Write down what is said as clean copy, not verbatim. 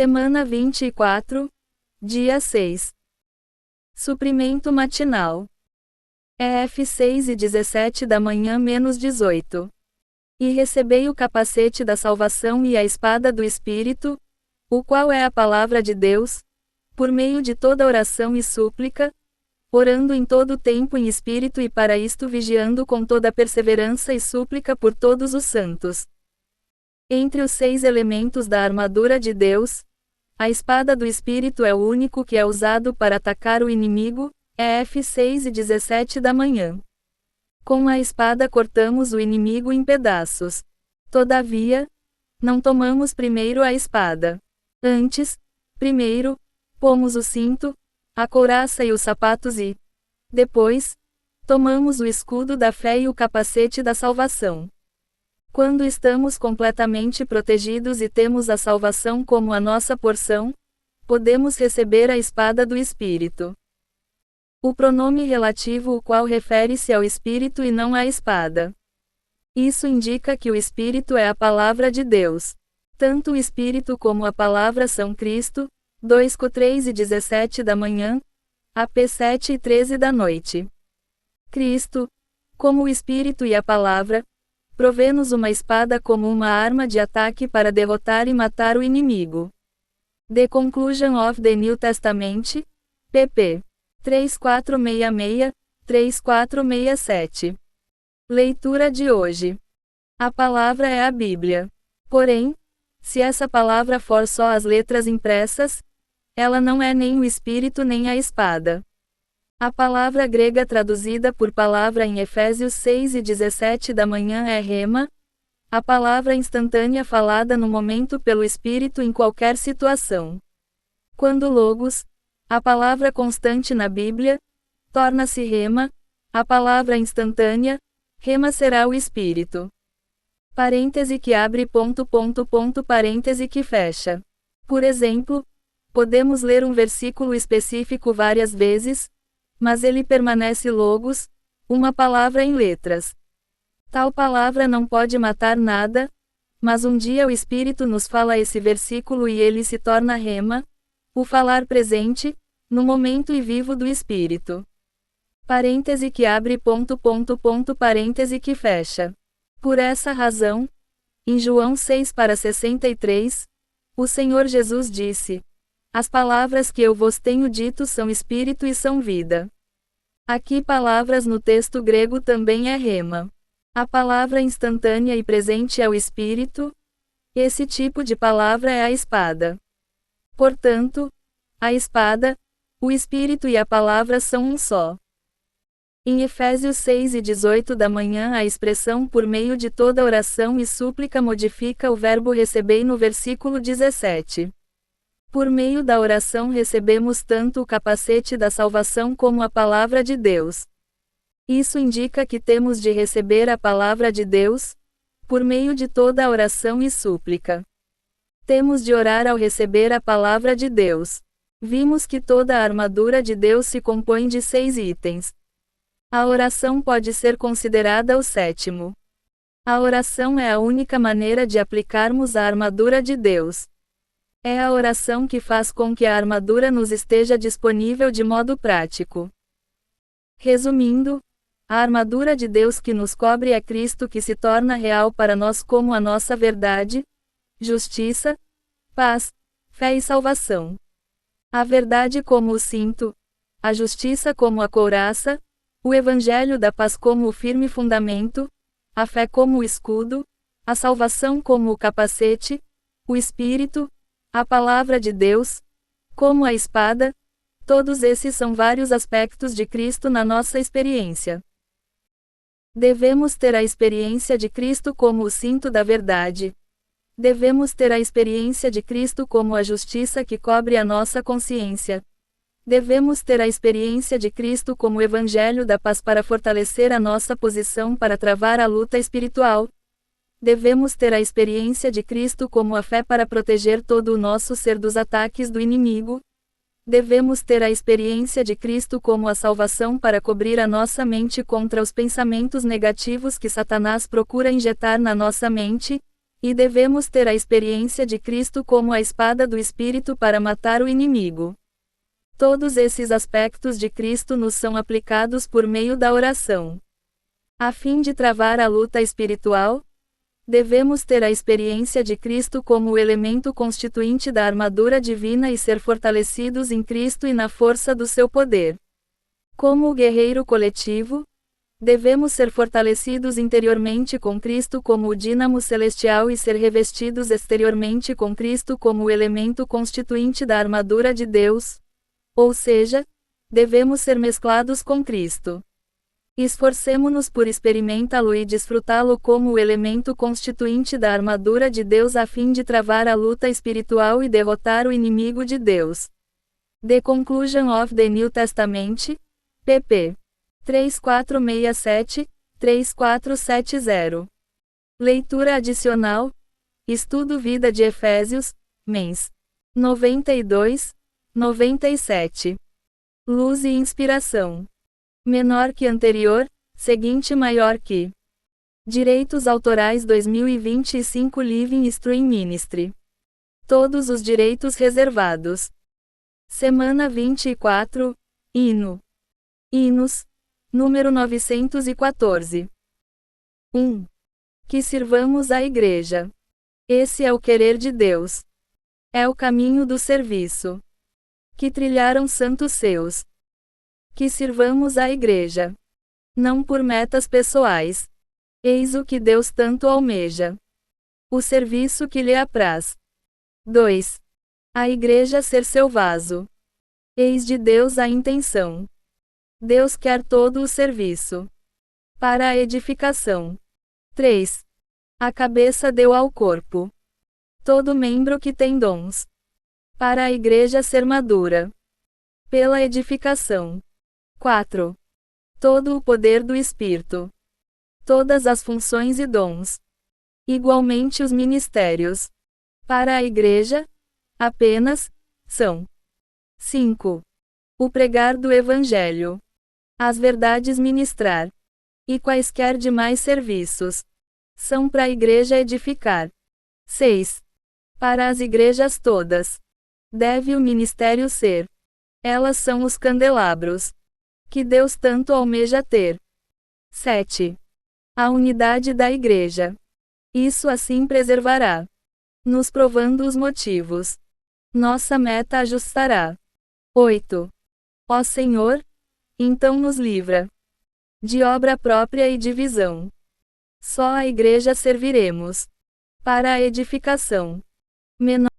Semana 24, dia 6. Suprimento matinal. EF 6:17 da manhã menos 18. E recebei o capacete da salvação e a espada do Espírito, o qual é a palavra de Deus, por meio de toda oração e súplica, orando em todo o tempo em espírito e para isto vigiando com toda perseverança e súplica por todos os santos. Entre os 6 elementos da armadura de Deus, a espada do Espírito é o único que é usado para atacar o inimigo, EF 6:17 da manhã. Com a espada cortamos o inimigo em pedaços. Todavia, não tomamos primeiro a espada. Antes, primeiro, pomos o cinto, a couraça e os sapatos e, depois, tomamos o escudo da fé e o capacete da salvação. Quando estamos completamente protegidos e temos a salvação como a nossa porção, podemos receber a espada do Espírito. O pronome relativo o qual refere-se ao Espírito e não à espada. Isso indica que o Espírito é a palavra de Deus. Tanto o Espírito como a palavra são Cristo, 2 Cor 3:17 da manhã, AP 7:13 da noite. Cristo, como o Espírito e a palavra, provê-nos uma espada como uma arma de ataque para derrotar e matar o inimigo. The Conclusion of the New Testament, pp. 3466, 3467. Leitura de hoje. A palavra é a Bíblia. Porém, se essa palavra for só as letras impressas, ela não é nem o Espírito nem a espada. A palavra grega traduzida por palavra em Efésios 6:17 da manhã é rema, a palavra instantânea falada no momento pelo Espírito em qualquer situação. Quando logos, a palavra constante na Bíblia, torna-se rema, a palavra instantânea, rema será o Espírito. Parêntese que abre parêntese que fecha. Por exemplo, podemos ler um versículo específico várias vezes, mas ele permanece logos, uma palavra em letras. Tal palavra não pode matar nada, mas um dia o Espírito nos fala esse versículo e ele se torna rema, o falar presente, no momento e vivo do Espírito. Parêntese que abre parêntese que fecha. Por essa razão, em João 6:63, o Senhor Jesus disse: as palavras que eu vos tenho dito são espírito e são vida. Aqui palavras no texto grego também é rema. A palavra instantânea e presente é o espírito. Esse tipo de palavra é a espada. Portanto, a espada, o espírito e a palavra são um só. Em Efésios 6:18 da manhã a expressão por meio de toda oração e súplica modifica o verbo recebei no versículo 17. Por meio da oração recebemos tanto o capacete da salvação como a palavra de Deus. Isso indica que temos de receber a palavra de Deus, por meio de toda a oração e súplica. Temos de orar ao receber a palavra de Deus. Vimos que toda a armadura de Deus se compõe de 6 itens. A oração pode ser considerada o 7º. A oração é a única maneira de aplicarmos a armadura de Deus. É a oração que faz com que a armadura nos esteja disponível de modo prático. Resumindo, a armadura de Deus que nos cobre é Cristo que se torna real para nós como a nossa verdade, justiça, paz, fé e salvação. A verdade como o cinto, a justiça como a couraça, o evangelho da paz como o firme fundamento, a fé como o escudo, a salvação como o capacete, o Espírito, a palavra de Deus, como a espada, todos esses são vários aspectos de Cristo na nossa experiência. Devemos ter a experiência de Cristo como o cinto da verdade. Devemos ter a experiência de Cristo como a justiça que cobre a nossa consciência. Devemos ter a experiência de Cristo como o evangelho da paz para fortalecer a nossa posição para travar a luta espiritual. Devemos ter a experiência de Cristo como a fé para proteger todo o nosso ser dos ataques do inimigo. Devemos ter a experiência de Cristo como a salvação para cobrir a nossa mente contra os pensamentos negativos que Satanás procura injetar na nossa mente, E devemos ter a experiência de Cristo como a espada do Espírito para matar o inimigo. Todos esses aspectos de Cristo nos são aplicados por meio da oração. A fim de travar a luta espiritual, devemos ter a experiência de Cristo como o elemento constituinte da armadura divina e ser fortalecidos em Cristo e na força do seu poder. Como o guerreiro coletivo, devemos ser fortalecidos interiormente com Cristo como o dínamo celestial e ser revestidos exteriormente com Cristo como o elemento constituinte da armadura de Deus. Ou seja, devemos ser mesclados com Cristo. Esforcemo-nos por experimentá-lo e desfrutá-lo como o elemento constituinte da armadura de Deus a fim de travar a luta espiritual e derrotar o inimigo de Deus. The Conclusion of the New Testament, pp. 3467-3470. Leitura adicional. Estudo Vida de Efésios, mens. 92, 97. Luz e inspiração. Menor que anterior, seguinte maior que. Direitos autorais 2025 Living Stream Ministry. Todos os direitos reservados. Semana 24, Hino. Hinos, número 914. 1. Que sirvamos a Igreja. Esse é o querer de Deus. É o caminho do serviço. Que trilharam santos seus. Que sirvamos a Igreja. Não por metas pessoais. Eis o que Deus tanto almeja. O serviço que lhe apraz. 2. A Igreja ser seu vaso. Eis de Deus a intenção. Deus quer todo o serviço. Para a edificação. 3. A cabeça deu ao corpo. Todo membro que tem dons. Para a Igreja ser madura. Pela edificação. 4. Todo o poder do Espírito. Todas as funções e dons. Igualmente os ministérios. Para a Igreja, apenas, são. 5. O pregar do Evangelho. As verdades ministrar. E quaisquer demais serviços. São para a Igreja edificar. 6. Para as igrejas todas. Deve o ministério ser. Elas são os candelabros. Que Deus tanto almeja ter. 7. A unidade da Igreja. Isso assim preservará. Nos provando os motivos. Nossa meta ajustará. 8. Ó Senhor, então nos livra de obra própria e divisão. Só a Igreja serviremos. Para a edificação. Menor